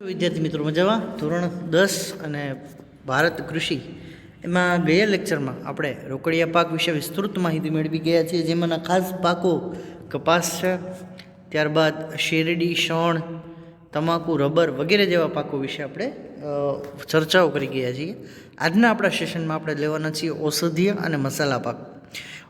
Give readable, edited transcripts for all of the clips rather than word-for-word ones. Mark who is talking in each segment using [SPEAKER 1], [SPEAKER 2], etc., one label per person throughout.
[SPEAKER 1] વિદ્યાર્થી મિત્રો મજામાં ધોરણ 10 અને ભારત કૃષિ એમાં ગયા લેક્ચરમાં આપણે રોકડિયા પાક વિશે વિસ્તૃત માહિતી મેળવી ગયા છીએ, જેમાંના ખાસ પાકો કપાસ છે, ત્યારબાદ શેરડી, શણ, તમાકુ, રબર વગેરે જેવા પાકો વિશે આપણે ચર્ચાઓ કરી ગયા છીએ. આજના આપણા સેશનમાં આપણે લેવાના છીએ ઔષધીય અને મસાલા પાક.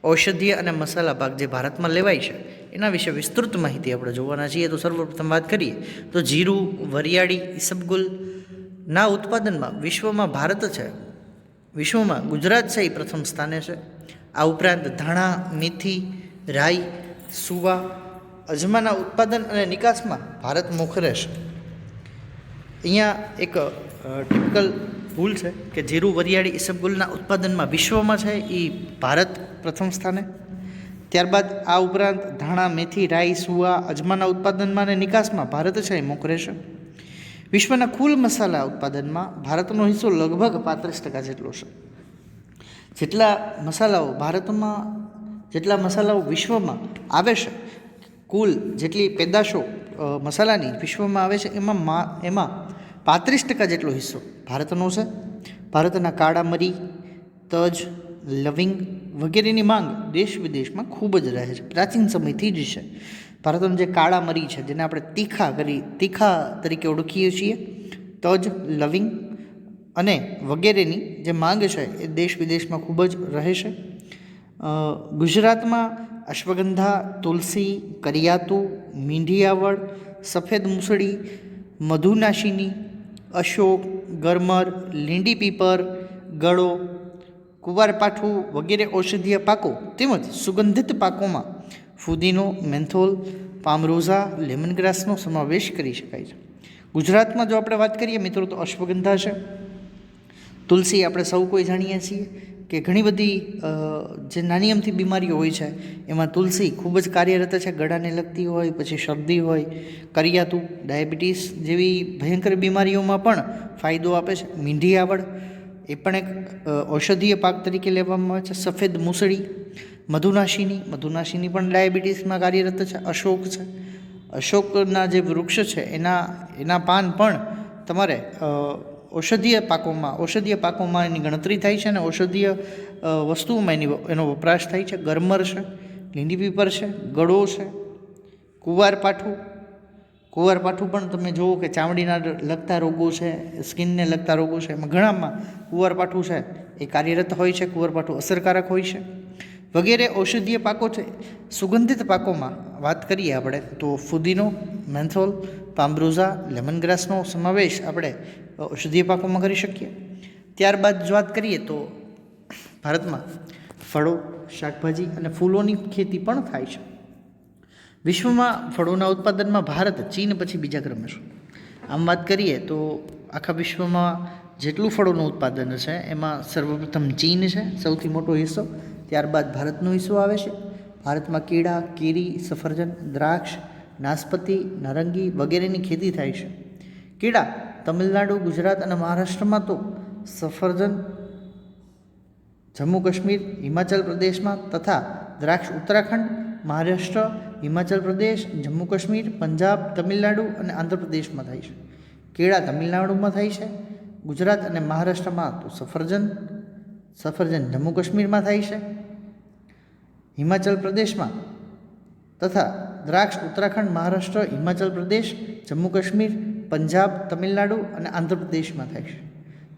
[SPEAKER 1] ઔષધીય અને મસાલા પાક જે ભારતમાં લેવાય છે એના વિશે વિસ્તૃત માહિતી આપણે જોવાના છીએ. તો સર્વપ્રથમ વાત કરીએ તો જીરું, વરિયાળી, ઈસબગુલના ઉત્પાદનમાં વિશ્વમાં ભારત છે, વિશ્વમાં ગુજરાત છે એ પ્રથમ સ્થાને છે. આ ઉપરાંત ધાણા, મેથી, રાઈ, સુવા, અજમાના ઉત્પાદન અને નિકાસમાં ભારત મોખરે છે. અહીંયા એક ટિપિકલ ભૂલ છે કે જીરું, વરિયાળી, ઈસબગુલના ઉત્પાદનમાં વિશ્વમાં છે એ ભારત પ્રથમ સ્થાને. ત્યારબાદ આ ઉપરાંત ધાણા, મેથી, રાઈ, સુવા, અજમાના ઉત્પાદનમાં અને નિકાસમાં ભારત છે એ મોખરે છે. વિશ્વના કુલ મસાલા ઉત્પાદનમાં ભારતનો હિસ્સો લગભગ 35% જેટલો છે. જેટલા મસાલાઓ વિશ્વમાં આવે છે, કુલ જેટલી પેદાશો મસાલાની વિશ્વમાં આવે છે એમાં 35% જેટલો હિસ્સો ભારતનો છે. ભારતના કાળા મરી, તજ, લવિંગ વગેરેની માંગ દેશ વિદેશમાં ખૂબ જ રહે છે, પ્રાચીન સમયથી જ છે. ભારતનું જે કાળા મરી છે, જેને આપણે તીખા તરીકે ઓળખીએ છીએ, તજ, લવિંગ અને વગેરેની જે માંગ છે એ દેશ વિદેશમાં ખૂબ જ રહે છે. ગુજરાતમાં અશ્વગંધા, તુલસી, કરિયાતું, મીંઢિયાવળ, સફેદ મૂસળી, મધુનાશિની, અશોક, ગરમર, લીંડી પીપર, ગળો, કુવારપાઠું વગેરે ઔષધીય પાકો તેમજ સુગંધિત પાકોમાં ફુદીનો, મેન્થોલ, પામરોઝા, લેમનગ્રાસનો સમાવેશ કરી શકાય છે. ગુજરાતમાં જો આપણે વાત કરીએ મિત્રો તો અશ્વગંધા છે, તુલસી આપણે સૌ કોઈ જાણીએ છીએ કે ઘણી બધી જે નાની અમથી બીમારીઓ હોય છે એમાં તુલસી ખૂબ જ કાર્યરત છે. ગળાને લગતી હોય, પછી શરદી હોય, કરિયાતું, ડાયાબિટીસ જેવી ભયંકર બીમારીઓમાં પણ ફાયદો આપે છે. મીંઢિયાવળ એ પણ એક ઔષધીય પાક તરીકે લેવામાં આવે છે. સફેદ મૂસળી, મધુનાશિની પણ ડાયાબિટીસમાં કાર્યરત છે. અશોક છે, અશોકના જે વૃક્ષ છે એના પાન પણ તમારે ઔષધીય પાકોમાં એની ગણતરી થાય છે અને ઔષધીય વસ્તુઓમાં એનો વપરાશ થાય છે. ગરમર છે, લીંડી પીપર છે, ગળો છે, કુવારપાઠું પણ તમે જુઓ કે ચામડીના લગતા રોગો છે, સ્કિનને લગતા રોગો છે, એમાં ઘણામાં કુવારપાઠું છે એ કાર્યરત હોય છે, કુવારપાઠું અસરકારક હોય છે વગેરે ઔષધીય પાકો છે. સુગંધિત પાકોમાં વાત કરીએ આપણે તો ફુદીનો, મેન્થોલ, પામરોઝા, લેમનગ્રાસનો સમાવેશ આપણે ઔષધીય પાકોમાં કરી શકીએ. ત્યારબાદ જો વાત કરીએ તો ભારતમાં ફળો, શાકભાજી અને ફૂલોની ખેતી પણ થાય છે. વિશ્વમાં ફળોના ઉત્પાદનમાં ભારત ચીન પછી બીજા ક્રમે છે. આમ વાત કરીએ તો આખા વિશ્વમાં જેટલું ફળોનું ઉત્પાદન છે એમાં સર્વપ્રથમ ચીન છે, સૌથી મોટો હિસ્સો. ત્યારબાદ ભારતનો હિસ્સો આવે છે. ભારતમાં કેળા, કેરી, સફરજન, દ્રાક્ષ, નાશપતી, નારંગી વગેરેની ખેતી થાય છે. કેળા તમિલનાડુ, ગુજરાત અને મહારાષ્ટ્રમાં, તો સફરજન જમ્મુ કાશ્મીર, હિમાચલ પ્રદેશમાં તથા દ્રાક્ષ ઉત્તરાખંડ, મહારાષ્ટ્ર, હિમાચલ પ્રદેશ, જમ્મુ કાશ્મીર, પંજાબ, તમિલનાડુ અને આંધ્રપ્રદેશમાં થાય છે. કેળા તમિલનાડુમાં થાય છે, ગુજરાત અને મહારાષ્ટ્રમાં તો સફરજન જમ્મુ કાશ્મીરમાં થાય છે, હિમાચલ પ્રદેશમાં તથા દ્રાક્ષ ઉત્તરાખંડ, મહારાષ્ટ્ર, હિમાચલ પ્રદેશ, જમ્મુ કાશ્મીર, પંજાબ, તમિલનાડુ અને આંધ્રપ્રદેશમાં થાય છે.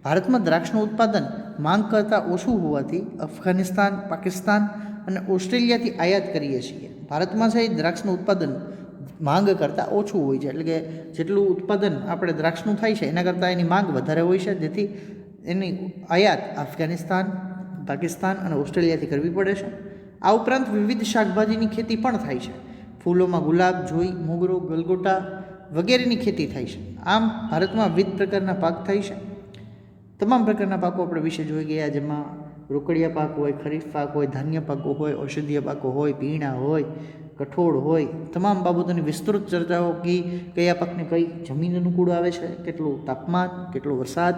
[SPEAKER 1] ભારતમાં દ્રાક્ષનું ઉત્પાદન માંગ કરતાં ઓછું હોવાથી અફઘાનિસ્તાન, પાકિસ્તાન અને ઓસ્ટ્રેલિયાથી આયાત કરીએ છીએ. ભારતમાં છે એ દ્રાક્ષનું ઉત્પાદન માંગ કરતાં ઓછું હોય છે, એટલે કે જેટલું ઉત્પાદન આપણે દ્રાક્ષનું થાય છે એના કરતાં એની માંગ વધારે હોય છે, જેથી એની આયાત અફઘાનિસ્તાન, પાકિસ્તાન અને ઓસ્ટ્રેલિયાથી કરવી પડે છે. આ ઉપરાંત વિવિધ શાકભાજીની ખેતી પણ થાય છે. ફૂલોમાં ગુલાબ, જોઈ, મોગરો, ગલગોટા વગેરેની ખેતી થાય છે. આમ ભારતમાં વિવિધ પ્રકારના પાક થાય છે. તમામ પ્રકારના પાકો આપણે વિશે જોઈ ગયા, જેમાં રોકડિયા પાક હોય, ખરીફ પાક હોય, ધાન્ય પાકો હોય, ઔષધીય પાકો હોય, પીણા હોય, કઠોળ હોય, તમામ બાબતોની વિસ્તૃત ચર્ચાઓ કયા પાકને કઈ જમીન અનુકૂળ આવે છે, કેટલું તાપમાન, કેટલો વરસાદ,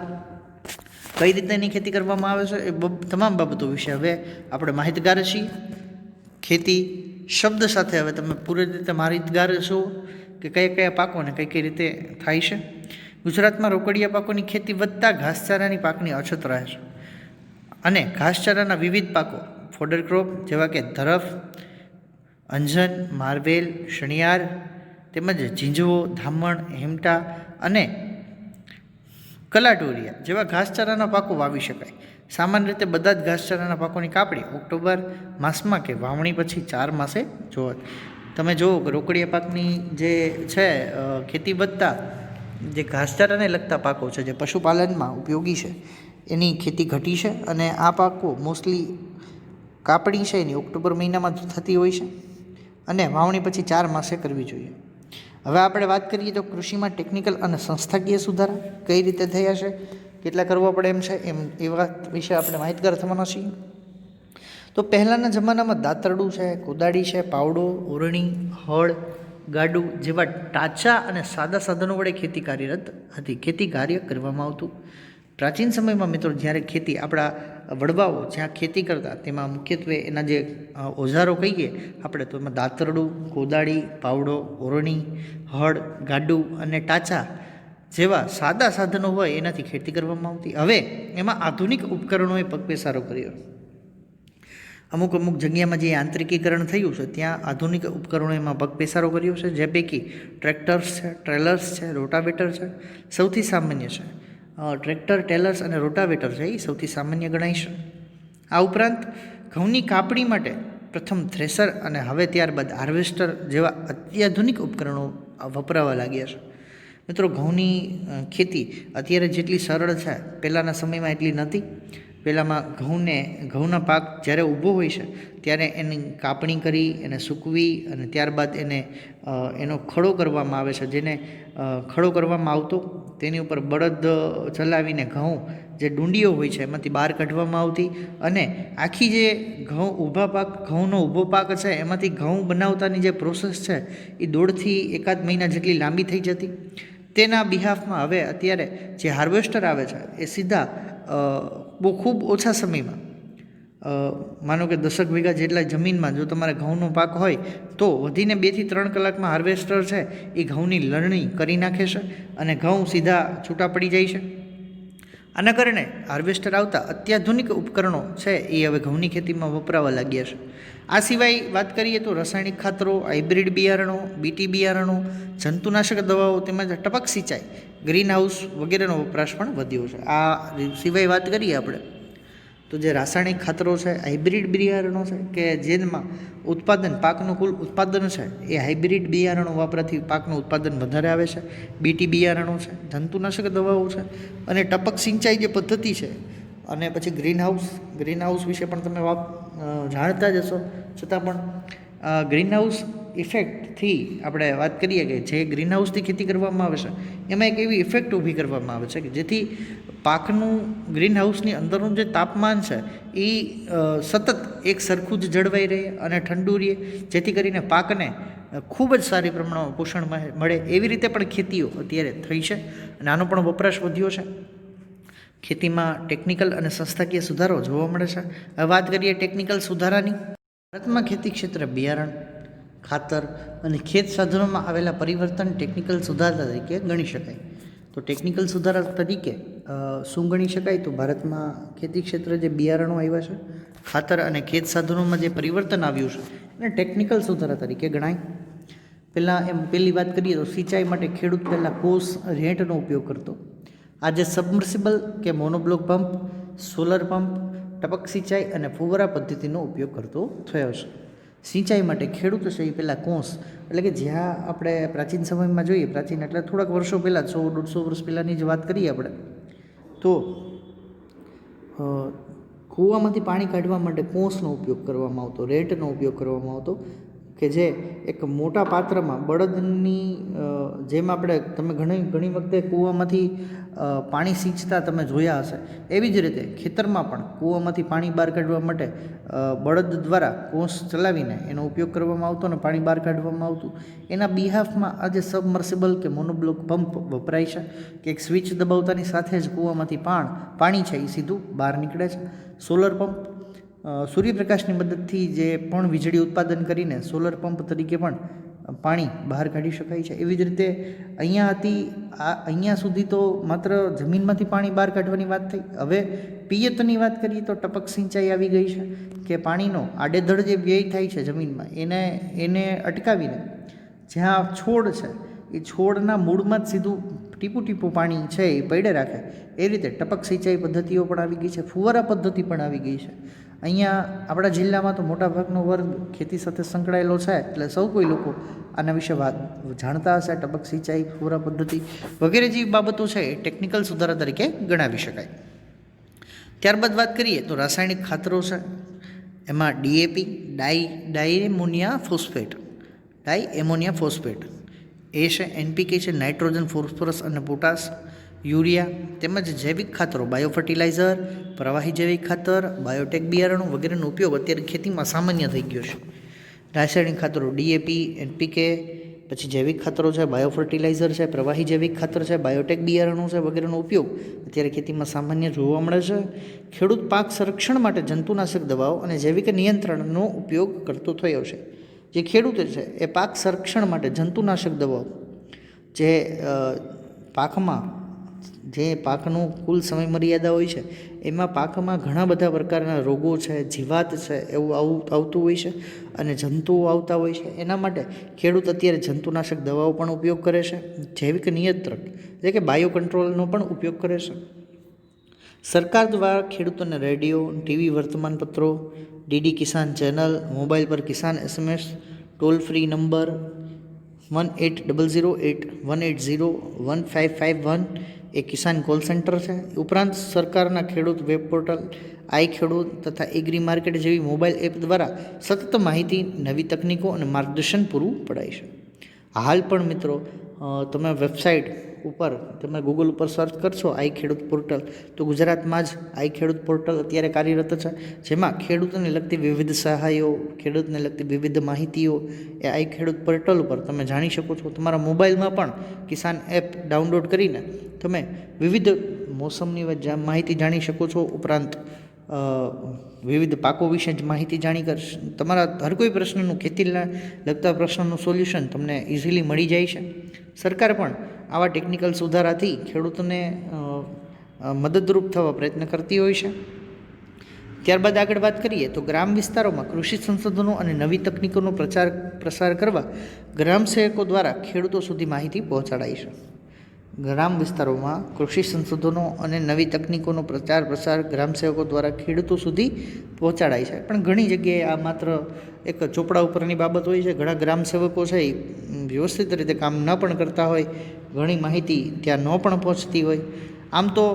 [SPEAKER 1] કઈ રીતે એની ખેતી કરવામાં આવે છે, એ તમામ બાબતો વિશે હવે આપણે માહિતગાર છીએ. ખેતી શબ્દ સાથે હવે તમે પૂરી રીતે માહિતગાર છો કે કયા કયા પાકોને કઈ કઈ રીતે થાય છે. ગુજરાતમાં રોકડિયા પાકોની ખેતી વધતા ઘાસચારાની પાકની અછત રહે છે અને ઘાસચારાના વિવિધ પાકો ફોડર ક્રોપ જેવા કે ધરફ, અંજન, માર્વેલ, શણિયાર તેમજ ઝીંઝવો, ધામણ, હેમટા અને કલાટોરિયા જેવા ઘાસચારાના પાકો વાવી શકાય. સામાન્ય રીતે બધા જ ઘાસચારાના પાકોની કાપણી ઓક્ટોબર માસમાં કે વાવણી પછી 4 માસે જોવા. તમે જુઓ કે રોકડિયા પાકની જે છે ખેતી વધતા જે ઘાસચારાને લગતા પાકો છે જે પશુપાલનમાં ઉપયોગી છે એની ખેતી ઘટી છે અને આ પાકો મોસ્ટલી કાપણી છે એની ઓક્ટોબર મહિનામાં થતી હોય છે અને વાવણી પછી 4 માસે કરવી જોઈએ. હવે આપણે વાત કરીએ તો કૃષિમાં ટેકનિકલ અને સંસ્થાકીય સુધારા કઈ રીતે થયા છે, કેટલા કરવા પડે એમ છે, એ વાત વિશે આપણે માહિતગાર થવાના છીએ. તો પહેલાંના જમાનામાં દાતરડું છે, કોદાળી છે, પાવડો, ઓરણી, હળ, ગાડું જેવા ટાચા અને સાદા સાધનો વડે ખેતી કાર્ય કરવામાં આવતું. પ્રાચીન સમયમાં મિત્રો જ્યારે ખેતી આપણા વડવાઓ જ્યાં ખેતી કરતા તેમાં મુખ્યત્વે એના જે ઓજારો કહીએ આપણે તો એમાં દાતરડું, કોદાળી, પાવડો, ઓરણી, હળ, ગાડું અને ટાચા જેવા સાદા સાધનો હોય એનાથી ખેતી કરવામાં આવતી. હવે એમાં આધુનિક ઉપકરણોએ પગપેસારો કર્યો. અમુક જગ્યામાં જે યાંત્રિકીકરણ થયું છે ત્યાં આધુનિક ઉપકરણો એમાં પગપેસારો કર્યો છે. જે પૈકી ટ્રેક્ટર્સ છે, ટ્રેલર્સ છે, રોટાવેટર છે સૌથી સામાન્ય છે. ટ્રેક્ટર, ટેલર્સ અને રોટાવેટર છે એ સૌથી સામાન્ય ગણાય છે. આ ઉપરાંત ઘઉંની કાપણી માટે પ્રથમ થ્રેસર અને હવે ત્યારબાદ હાર્વેસ્ટર જેવા અત્યાધુનિક ઉપકરણો વપરાવા લાગ્યા છે. મિત્રો ઘઉંની ખેતી અત્યારે જેટલી સરળ છે પહેલાંના સમયમાં એટલી નહોતી. પહેલાંમાં ઘઉંના પાક જ્યારે ઊભો હોય છે ત્યારે એની કાપણી કરી એને સૂકવી અને ત્યારબાદ એનો ખડો કરવામાં આવે છે. જેને ખડો કરવામાં આવતો તેની ઉપર બળદ ચલાવીને ઘઉં જે ડુંડીઓ હોય છે એમાંથી બહાર કાઢવામાં આવતી અને આખી જે ઘઉંનો ઊભો પાક છે એમાંથી ઘઉં બનાવતાની જે પ્રોસેસ છે એ 1.5 થી 1 મહિના જેટલી લાંબી થઈ જતી. તેના બિહાફમાં હવે અત્યારે જે હાર્વેસ્ટર આવે છે એ સીધા ખૂબ ઓછા સમયમાં માનો કે 10 વીઘા જેટલા જમીનમાં જો તમારે ઘઉંનો પાક હોય તો વધીને 2 થી 3 કલાકમાં હાર્વેસ્ટર છે એ ઘઉંની લણણી કરી નાખે છે અને ઘઉં સીધા છૂટા પડી જાય છે. આના કારણે હાર્વેસ્ટર આવતા અત્યાધુનિક ઉપકરણો છે એ હવે ઘઉંની ખેતીમાં વપરાવા લાગ્યા છે. આ સિવાય વાત કરીએ તો રાસાયણિક ખાતરો, હાઇબ્રિડ બિયારણો, બીટી બિયારણો, જંતુનાશક દવાઓ તેમજ ટપક સિંચાઈ, ગ્રીન હાઉસ વગેરેનો વપરાશ પણ વધ્યો છે. આ સિવાય વાત કરીએ આપણે તો જે રાસાયણિક ખાતરો છે, હાઇબ્રિડ બિયારણો છે કે જેમાં પાકનું કુલ ઉત્પાદન છે એ હાઇબ્રિડ બિયારણો વાપરવાથી પાકનું ઉત્પાદન વધારે આવે છે. બીટી બિયારણો છે, જંતુનાશક દવાઓ છે અને ટપક સિંચાઈ જે પદ્ધતિ છે અને પછી ગ્રીન હાઉસ વિશે પણ તમે જાણતા જ હશો. છતાં પણ ગ્રીન હાઉસ ઇફેક્ટથી આપણે વાત કરીએ કે જે ગ્રીન હાઉસથી ખેતી કરવામાં આવે છે એમાં એક એવી ઇફેક્ટ ઊભી કરવામાં આવે છે કે જેથી પાકનું ગ્રીન હાઉસની અંદરનું જે તાપમાન છે એ સતત એક સરખું જ જળવાઈ રહે અને ઠંડુ રહે, જેથી કરીને પાકને ખૂબ જ સારી પ્રમાણમાં પોષણ મળે. એવી રીતે પણ ખેતીઓ અત્યારે થઈ છે અને આનો પણ વપરાશ વધ્યો છે. ખેતીમાં ટેકનિકલ અને સંસ્થાકીય સુધારો જોવા મળે છે. હવે વાત કરીએ ટેકનિકલ સુધારાની. ભારતમાં ખેતી ક્ષેત્રે બિયારણ, ખાતર અને ખેત સાધનોમાં આવેલા પરિવર્તન ટેકનિકલ સુધારા તરીકે ગણી શકાય. તો ટેકનિકલ સુધારા તરીકે શું ગણી શકાય તો ભારતમાં ખેતી ક્ષેત્રે જે બિયારણો આવ્યા છે, ખાતર અને ખેત સાધનોમાં જે પરિવર્તન આવ્યું છે એને ટેકનિકલ સુધારા તરીકે ગણાય. પહેલી વાત કરીએ તો સિંચાઈ માટે ખેડૂત પહેલાં કોસ, રેંટનો ઉપયોગ કરતો. આજે સબમર્સિબલ કે મોનોબ્લોક પંપ, સોલર પંપ, ટપક સિંચાઈ અને ફુવારા પદ્ધતિનો ઉપયોગ કરતો થયો છે. સિંચાઈ માટે ખેડૂત છે એ પહેલાં કોંસ એટલે કે જ્યાં આપણે પ્રાચીન સમયમાં જોઈએ, પ્રાચીન એટલે થોડાક વર્ષો પહેલાં 100-150 વર્ષ પહેલાંની જ વાત કરીએ આપણે તો કૂવામાંથી પાણી કાઢવા માટે કોંસનો ઉપયોગ કરવામાં આવતો, રેટનો ઉપયોગ કરવામાં આવતો કે જે એક મોટા પાત્રમાં બળદની જેમ તમે ઘણી વખતે કૂવામાંથી પાણી સિંચતા તમે જોયા હશે, એવી જ રીતે ખેતરમાં પણ કૂવામાંથી પાણી બહાર કાઢવા માટે બળદ દ્વારા કોંસ ચલાવીને એનો ઉપયોગ કરવામાં આવતો અને પાણી બહાર કાઢવામાં આવતું. એના બિહાફમાં આજે સબમર્સિબલ કે મોનોબ્લોક પંપ વપરાય છે કે એક સ્વિચ દબાવતાની સાથે જ કૂવામાંથી પાણી છે એ સીધું બહાર નીકળે છે. સોલર પંપ સૂર્યપ્રકાશની મદદથી જે પણ વીજળી ઉત્પાદન કરીને સોલર પંપ તરીકે પણ પાણી બહાર કાઢી શકાય છે. એવી જ રીતે અહીંયા સુધી તો માત્ર જમીનમાંથી પાણી બહાર કાઢવાની વાત થઈ. હવે પિયતની વાત કરીએ તો ટપક સિંચાઈ આવી ગઈ છે કે પાણીનો આડેધડ જે વ્યય થાય છે જમીનમાં એને અટકાવીને જ્યાં છોડ છે એ છોડના મૂળમાં જ સીધું ટીપું ટીપું પાણી છે એ પડે રાખે એ રીતે ટપક સિંચાઈ પદ્ધતિઓ પણ આવી ગઈ છે. ફુવારા પદ્ધતિ પણ આવી ગઈ છે. અહીંયા આપણા જિલ્લામાં તો મોટાભાગનો વર્ગ ખેતી સાથે સંકળાયેલો છે, એટલે સૌ કોઈ લોકો આના વિશે વાત જાણતા હશે. ટપક સિંચાઈ, ફુવારા પદ્ધતિ વગેરે જેવી બાબતો છે એ ટેકનિકલ સુધારા તરીકે ગણાવી શકાય. ત્યારબાદ વાત કરીએ તો રાસાયણિક ખાતરો છે. એમાં ડીએપી, ડાયએમોનિયા ફોસ્ફેટ એ છે, એનપીકે છે, નાઇટ્રોજન, ફોસ્ફરસ અને પોટાશ, યુરિયા, તેમજ જૈવિક ખાતરો, બાયોફર્ટિલાઇઝર, પ્રવાહી જૈવિક ખાતર, બાયોટેક બિયારણો વગેરેનો ઉપયોગ અત્યારે ખેતીમાં સામાન્ય થઈ ગયો છે. રાસાયણિક ખાતરો ડીએપી, એનપીકે, પછી જૈવિક ખાતરો છે, બાયોફર્ટિલાઇઝર છે, પ્રવાહી જૈવિક ખાતર છે, બાયોટેક બિયારણો છે વગેરેનો ઉપયોગ અત્યારે ખેતીમાં સામાન્ય જોવા મળે છે. ખેડૂત પાક સંરક્ષણ માટે જંતુનાશક દવાઓ અને જૈવિક નિયંત્રણનો ઉપયોગ કરતો થયો છે. જે ખેડૂત છે એ પાક સંરક્ષણ માટે જંતુનાશક દવાઓ જે પાકનું કુલ સમય મર્યાદા હોય છે એમાં પાકમાં ઘણા બધા પ્રકારના રોગો છે, જીવાત છે એવું આવતું હોય છે અને જંતુઓ આવતા હોય છે. એના માટે ખેડૂત અત્યારે જંતુનાશક દવાઓ પણ ઉપયોગ કરે છે. જૈવિક નિયંત્રક એટલે કે બાયો કંટ્રોલનો પણ ઉપયોગ કરે છે. સરકાર દ્વારા ખેડૂતોને રેડિયો, ટીવી, વર્તમાનપત્રો, ડીડી કિસાન ચેનલ, મોબાઈલ પર કિસાન SMS, ટોલ ફ્રી નંબર 180081801551 એ કિસાન કોલ સેન્ટર છે. ઉપરાંત સરકારના ખેડૂત વેબ પોર્ટલ, આઈ ખેડૂત તથા એગ્રી માર્કેટ જેવી મોબાઈલ એપ દ્વારા સતત માહિતી, નવી તકનીકો અને માર્ગદર્શન પૂરું પડાય છે. હાલ પણ મિત્રો તમે વેબસાઇટ ઉપર તમે ગૂગલ ઉપર સર્ચ કરશો આઈ ખેડૂત પોર્ટલ તો ગુજરાતમાં જ આઈ ખેડૂત પોર્ટલ અત્યારે કાર્યરત છે, જેમાં ખેડૂતોને લગતી વિવિધ સહાયો, ખેડૂતને લગતી વિવિધ માહિતીઓ એ આઈ ખેડૂત પોર્ટલ ઉપર તમે જાણી શકો છો. તમારા મોબાઈલમાં પણ કિસાન એપ ડાઉનલોડ કરીને તમે વિવિધ મોસમની માહિતી જાણી શકો છો. ઉપરાંત વિવિધ પાકો વિશે જ માહિતી તમારા હર કોઈ પ્રશ્નનું, ખેતીને લગતા પ્રશ્નનું સોલ્યુશન તમને ઇઝીલી મળી જાય છે. સરકાર પણ આવા ટેકનિકલ સુધારાથી ખેડૂતોને મદદરૂપ થવા પ્રયત્ન કરતી હોય છે. ત્યારબાદ આગળ વાત કરીએ તો ગ્રામ વિસ્તારોમાં કૃષિ સંશોધનો અને નવી તકનીકોનો પ્રસાર કરવા ગ્રામ સેવકો દ્વારા ખેડૂતો સુધી માહિતી પહોંચાડાય છે. ગ્રામ વિસ્તારોમાં કૃષિ સંશોધનો અને નવી તકનીકોનો પ્રસાર ગ્રામ સેવકો દ્વારા ખેડૂતો સુધી પહોંચાડાય છે. પણ ઘણી જગ્યાએ આ માત્ર એક ચોપડા ઉપરની બાબત હોય છે. ઘણા ગ્રામ સેવકો છે એ વ્યવસ્થિત રીતે કામ ન પણ કરતા હોય, ઘણી માહિતી ત્યાં ન પણ પહોંચતી હોય. આમ તો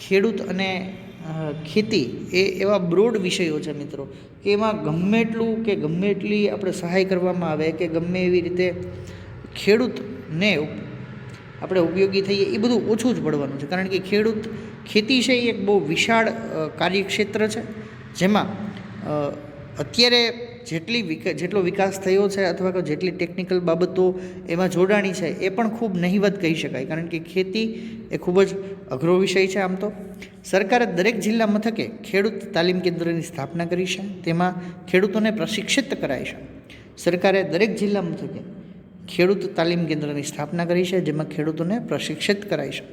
[SPEAKER 1] ખેડૂત અને ખેતી એ એવા બ્રોડ વિષયો છે મિત્રો કે એમાં ગમે એટલી આપણે સહાય કરવામાં આવે કે ગમે એવી રીતે ખેડૂતને આપણે ઉપયોગી થઈએ એ બધું ઓછું જ પડવાનું છે. કારણ કે ખેતી છે એ એક બહુ વિશાળ કાર્યક્ષેત્ર છે, જેમાં અત્યારે જેટલો વિકાસ થયો છે અથવા તો જેટલી ટેકનિકલ બાબતો એમાં જોડાણી છે એ પણ ખૂબ નહિવત કહી શકાય. કારણ કે ખેતી એ ખૂબ જ અઘરો વિષય છે. આમ તો સરકારે દરેક જિલ્લા મથકે ખેડૂત તાલીમ કેન્દ્રની સ્થાપના કરી છે, તેમાં ખેડૂતોને પ્રશિક્ષિત કરાય છે. સરકારે દરેક જિલ્લા મથકે ખેડૂત તાલીમ કેન્દ્રની સ્થાપના કરી છે, જેમાં ખેડૂતોને પ્રશિક્ષિત કરાય છે.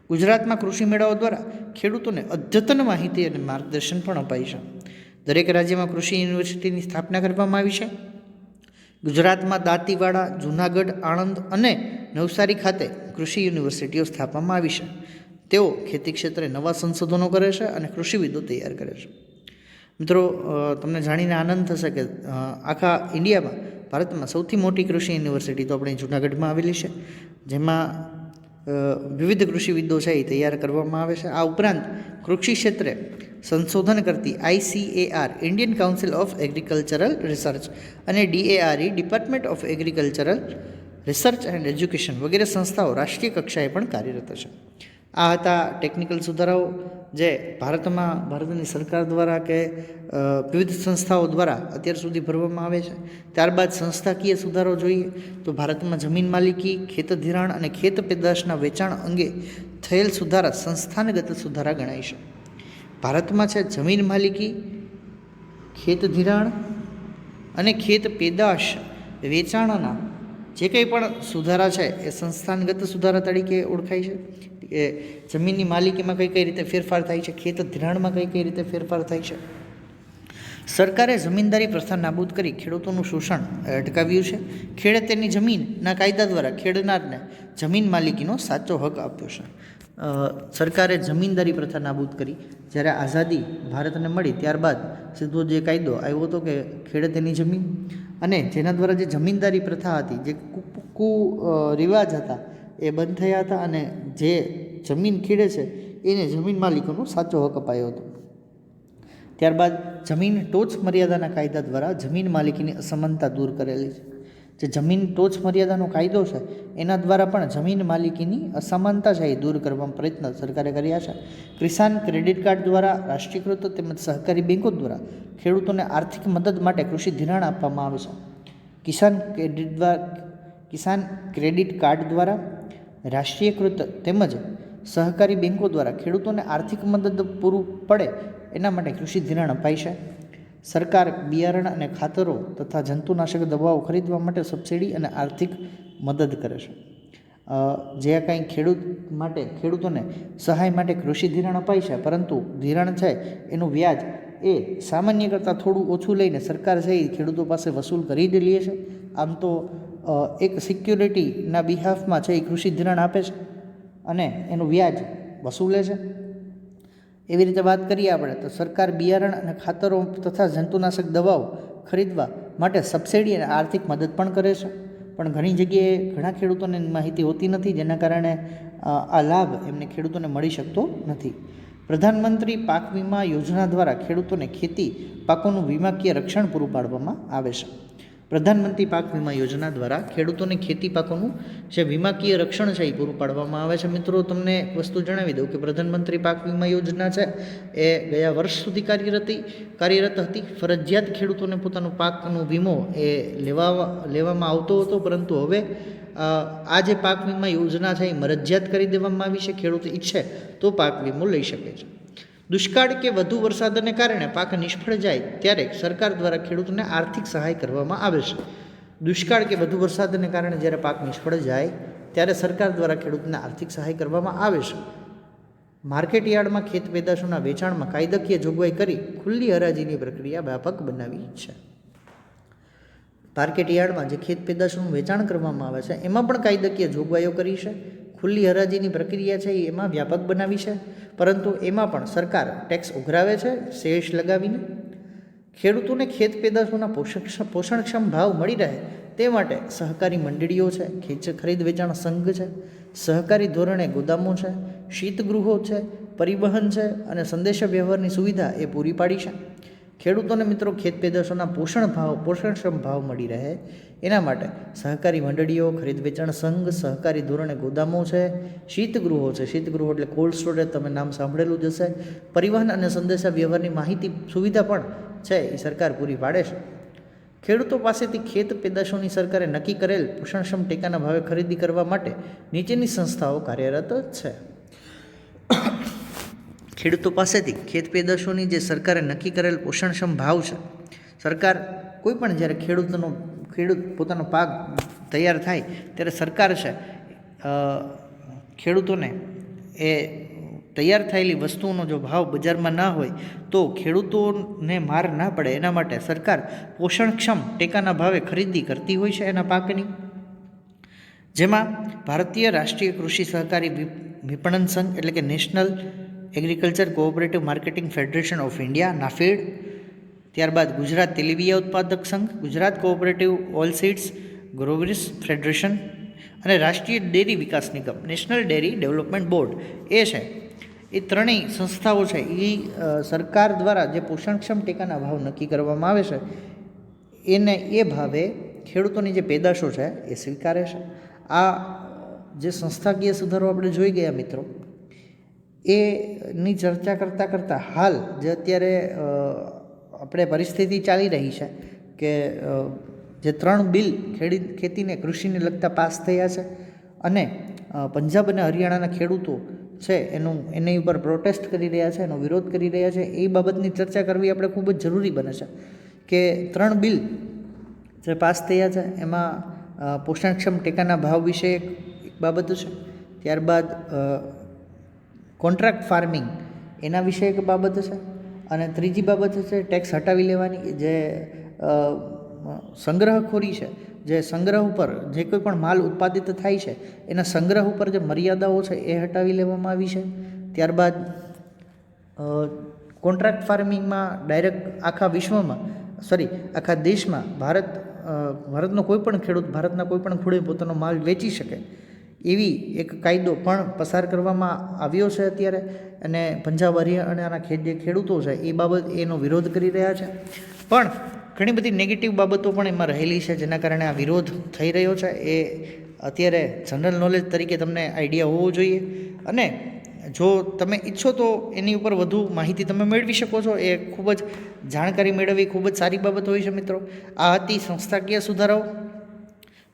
[SPEAKER 1] ગુજરાતમાં કૃષિ મેળાઓ દ્વારા ખેડૂતોને અદ્યતન માહિતી અને માર્ગદર્શન પણ અપાય છે. દરેક રાજ્યમાં કૃષિ યુનિવર્સિટીની સ્થાપના કરવામાં આવી છે. ગુજરાતમાં દાંતીવાડા, જૂનાગઢ, આણંદ અને નવસારી ખાતે કૃષિ યુનિવર્સિટીઓ સ્થાપવામાં આવી છે. તેઓ ખેતી ક્ષેત્રે નવા સંશોધનો કરે છે અને કૃષિવિદો તૈયાર કરે છે. મિત્રો, તમને જાણીને આનંદ થશે કે આખા ઇન્ડિયામાં, ભારતમાં સૌથી મોટી કૃષિ યુનિવર્સિટી તો આપણી જૂનાગઢમાં આવેલી છે, જેમાં વિવિધ કૃષિવિદો છે એ તૈયાર કરવામાં આવે છે. આ ઉપરાંત કૃષિ ક્ષેત્રે સંશોધન કરતી ICAR Indian council of agricultural research અને DARE department of agricultural research and education વગેરે સંસ્થાઓ રાષ્ટ્રીય કક્ષાએ પણ કાર્યરત છે. આ હતા ટેકનિકલ સુધારાઓ જે ભારતની સરકાર દ્વારા કે વિવિધ સંસ્થાઓ દ્વારા અત્યાર સુધી ભરવામાં આવે છે. ત્યારબાદ સંસ્થાકીય સુધારો જોઈએ તો ભારતમાં જમીન માલિકી, ખેત ધિરાણ અને ખેત પેદાશના વેચાણ અંગે થયેલ સુધારા સંસ્થાનગત સુધારા ગણાય છે. ભારતમાં છે જમીન માલિકી, ખેત ધિરાણ અને ખેત પેદાશ વેચાણના જે કંઈ પણ સુધારા છે એ સંસ્થાનગત સુધારા તરીકે ઓળખાય છે. એ જમીનની માલિકીમાં કઈ રીતે ફેરફાર થાય છે, ખેત ધિરાણમાં કઈ રીતે ફેરફાર થાય છે. સરકારે જમીનદારી પ્રથા નાબૂદ કરી ખેડૂતોનું શોષણ અટકાવ્યું છે. ખેડે તેની જમીનના કાયદા દ્વારા ખેડનારને જમીન માલિકીનો સાચો હક આપ્યો છે. સરકારે જમીનદારી પ્રથા નાબૂદ કરી. જ્યારે આઝાદી ભારતને મળી ત્યારબાદ સીધો જે કાયદો આવ્યો હતો કે ખેડે તેની જમીન, અને જેના દ્વારા જે જમીનદારી પ્રથા હતી, જે રિવાજ હતા એ બંધ થયા હતા, અને જે જમીન ખેડે છે એને જમીન માલિકોનો સાચો હક અપાયો હતો. ત્યારબાદ જમીન ટોચ મર્યાદાના કાયદા દ્વારા જમીન માલિકીની અસમાનતા દૂર કરેલી છે. જે જમીન ટોચ મર્યાદાનો કાયદો છે એના દ્વારા પણ જમીન માલિકીની અસમાનતા છે એ દૂર કરવાનો પ્રયત્ન સરકારે કર્યા છે. કિસાન ક્રેડિટ કાર્ડ દ્વારા રાષ્ટ્રીયકૃત તેમજ સહકારી બેન્કો દ્વારા ખેડૂતોને આર્થિક મદદ માટે કૃષિ ધિરાણ આપવામાં આવે છે. કિસાન ક્રેડિટ કાર્ડ દ્વારા રાષ્ટ્રીયકૃત તેમજ સહકારી બેન્કો દ્વારા ખેડૂતોને આર્થિક મદદ પૂરું પડે એના માટે કૃષિ ધિરાણ અપાય છે. સરકાર બિયારણ અને ખાતરો તથા જંતુનાશક દવાઓ ખરીદવા માટે સબસિડી અને આર્થિક મદદ કરે છે. જે કંઈ ખેડૂતોને સહાય માટે કૃષિ ધિરાણ અપાય છે, પરંતુ ધિરાણ છે એનું વ્યાજ એ સામાન્ય કરતાં થોડું ઓછું લઈને સરકાર છે એ ખેડૂતો પાસે વસૂલ કરી જ લે છે. આમ તો એક સિક્યુરિટીના બિહાફમાં છે એ કૃષિ ધિરાણ આપે છે અને એનું વ્યાજ વસૂલે છે. એવી રીતે વાત કરીએ આપણે તો સરકાર બિયારણ અને ખાતરો તથા જંતુનાશક દવાઓ ખરીદવા માટે સબસિડી અને આર્થિક મદદ પણ કરે છે. પણ ઘણી જગ્યાએ ઘણા ખેડૂતોને માહિતી હોતી નથી, જેના કારણે આ લાભ એમને ખેડૂતોને મળી શકતો નથી. પ્રધાનમંત્રી પાક વીમા યોજના દ્વારા ખેડૂતોને ખેતી પાકોનું વીમાકીય રક્ષણ પૂરું પાડવામાં આવે છે. પ્રધાનમંત્રી પાક વીમા યોજના દ્વારા ખેડૂતોને ખેતી પાકોનું જે વીમાકીય રક્ષણ છે એ પૂરું પાડવામાં આવે છે. મિત્રો, તમને એક વસ્તુ જણાવી દઉં કે પ્રધાનમંત્રી પાક વીમા યોજના છે એ ગયા વર્ષ સુધી કાર્યરત હતી. ફરજિયાત ખેડૂતોને પોતાનો પાકનો વીમો એ લેવામાં આવતો હતો, પરંતુ હવે આ જે પાક વીમા યોજના છે એ મરજિયાત કરી દેવામાં આવી છે. ખેડૂત ઈચ્છે તો પાક વીમો લઈ શકે છે. દુષ્કાળ કે વધુ વરસાદને કારણે પાક નિષ્ફળ જાય ત્યારે સરકાર દ્વારા ખેડૂતોને આર્થિક સહાય કરવામાં આવે છે. દુષ્કાળ કે વધુ વરસાદને કારણે જ્યારે પાક નિષ્ફળ જાય ત્યારે સરકાર દ્વારા ખેડૂતોને આર્થિક સહાય કરવામાં આવે છે. માર્કેટ યાર્ડમાં ખેત પેદાશોના વેચાણમાં કાયદાકીય જોગવાઈ કરી ખુલ્લી હરાજીની પ્રક્રિયા વ્યાપક બનાવી છે. માર્કેટ યાર્ડમાં જે ખેત પેદાશોનું વેચાણ કરવામાં આવે છે એમાં પણ કાયદાકીય જોગવાઈઓ કરી છે. ખુલ્લી હરાજીની પ્રક્રિયા છે એ એમાં વ્યાપક બનાવી છે, પરંતુ એમાં પણ સરકાર ટેક્સ ઉઘરાવે છે શેષ લગાવીને. ખેડૂતોને ખેત પેદાશોના પોષણક્ષમ ભાવ મળી રહે તે માટે સહકારી મંડળીઓ છે, ખરીદ વેચાણ સંઘ છે, સહકારી ધોરણે ગોદામો છે, શીતગૃહો છે, પરિવહન છે અને સંદેશા વ્યવહારની સુવિધા એ પૂરી પાડી છે. ખેડૂતોને મિત્રો ખેત પેદાશોના પોષણક્ષમ ભાવ મળી રહે એના માટે સહકારી મંડળીઓ, ખરીદ વેચાણ સંઘ, સહકારી ધોરણે ગોદામો છે, શીતગૃહો છે, શીતગૃહો એટલે કોલ્ડ સ્ટોરેજ, તમે નામ સાંભળેલું જ હશે, પરિવહન અને સંદેશા વ્યવહારની માહિતી સુવિધા પણ છે એ સરકાર પૂરી પાડે છે. ખેડૂતો પાસેથી ખેત પેદાશોની સરકારે નક્કી કરેલ પોષણક્ષમ ટેકાના ભાવે ખરીદી કરવા માટે નીચેની સંસ્થાઓ કાર્યરત છે. ખેડૂતો પાસેથી ખેત પેદાશોની જે સરકારે નક્કી કરેલ પોષણક્ષમ ભાવ છે, સરકાર કોઈ પણ જ્યારે ખેડૂત પોતાનો પાક તૈયાર થાય ત્યારે સરકાર છે ખેડૂતોને એ તૈયાર થયેલી વસ્તુઓનો જો ભાવ બજારમાં ના હોય તો ખેડૂતોને માર ના પડે એના માટે સરકાર પોષણક્ષમ ટેકાના ભાવે ખરીદી કરતી હોય છે એના પાકની. જેમાં ભારતીય રાષ્ટ્રીય કૃષિ સહકારી વિપણન સંઘ એટલે કે national agriculture cooperative marketing federation of India NAFED, ત્યારબાદ ગુજરાત તેલીબિયા ઉત્પાદક સંઘ, ગુજરાત કોઓપરેટિવ ઓઇલસીડ્સ ગ્રોવર્સ ફેડરેશન અને રાષ્ટ્રીય ડેરી વિકાસ નિગમ નેશનલ ડેરી ડેવલપમેન્ટ બોર્ડ એ છે. એ ત્રણેય સંસ્થાઓ છે એ સરકાર દ્વારા જે પોષણક્ષમ ટેકાના ભાવ નક્કી કરવામાં આવે છે એને એ ભાવે ખેડૂતોની જે પેદાશો છે એ સ્વીકારે છે. આ જે સંસ્થાકીય સુધારો આપણે જોઈ ગયા મિત્રો, એની ચર્ચા કરતાં હાલ જે અત્યારે આપણે પરિસ્થિતિ ચાલી રહી છે કે જે 3 બિલ ખેતીને કૃષિને લગતા પાસ થયા છે અને પંજાબ અને હરિયાણાના ખેડૂતો છે એની ઉપર પ્રોટેસ્ટ કરી રહ્યા છે, એનો વિરોધ કરી રહ્યા છે, એ બાબતની ચર્ચા કરવી આપણે ખૂબ જ જરૂરી બને છે કે 3 બિલ જે પાસ થયા છે એમાં પોષણક્ષમ ટેકાના ભાવ વિશે એક બાબત છે. ત્યારબાદ કોન્ટ્રાક્ટ ફાર્મિંગ એના વિશે એક બાબત છે. અને ત્રીજી બાબત છે ટેક્સ હટાવી લેવાની, જે સંગ્રહખોરી છે, જે સંગ્રહ ઉપર જે કોઈ પણ માલ ઉત્પાદિત થાય છે એના સંગ્રહ ઉપર જે મર્યાદાઓ છે એ હટાવી લેવામાં આવી છે. ત્યારબાદ કોન્ટ્રાક્ટ ફાર્મિંગમાં ડાયરેક્ટ આખા દેશમાં ભારતનો કોઈ પણ ખેડૂત ભારતના કોઈ પણ ખૂણે પોતાનો માલ વેચી શકે એવી એક કાયદો પણ પસાર કરવામાં આવ્યો છે અત્યારે. અને પંજાબ હરિયાણાના જે ખેડૂતો છે એનો વિરોધ કરી રહ્યા છે. પણ ઘણી બધી નેગેટિવ બાબતો પણ એમાં રહેલી છે, જેના કારણે આ વિરોધ થઈ રહ્યો છે. એ અત્યારે જનરલ નોલેજ તરીકે તમને આઈડિયા હોવો જોઈએ. અને જો તમે ઈચ્છો તો એની ઉપર વધુ માહિતી તમે મેળવી શકો છો. એ ખૂબ જ જાણકારી મેળવવી ખૂબ જ સારી બાબત હોય છે મિત્રો. આ હતી સંસ્થાકીય સુધારાઓ.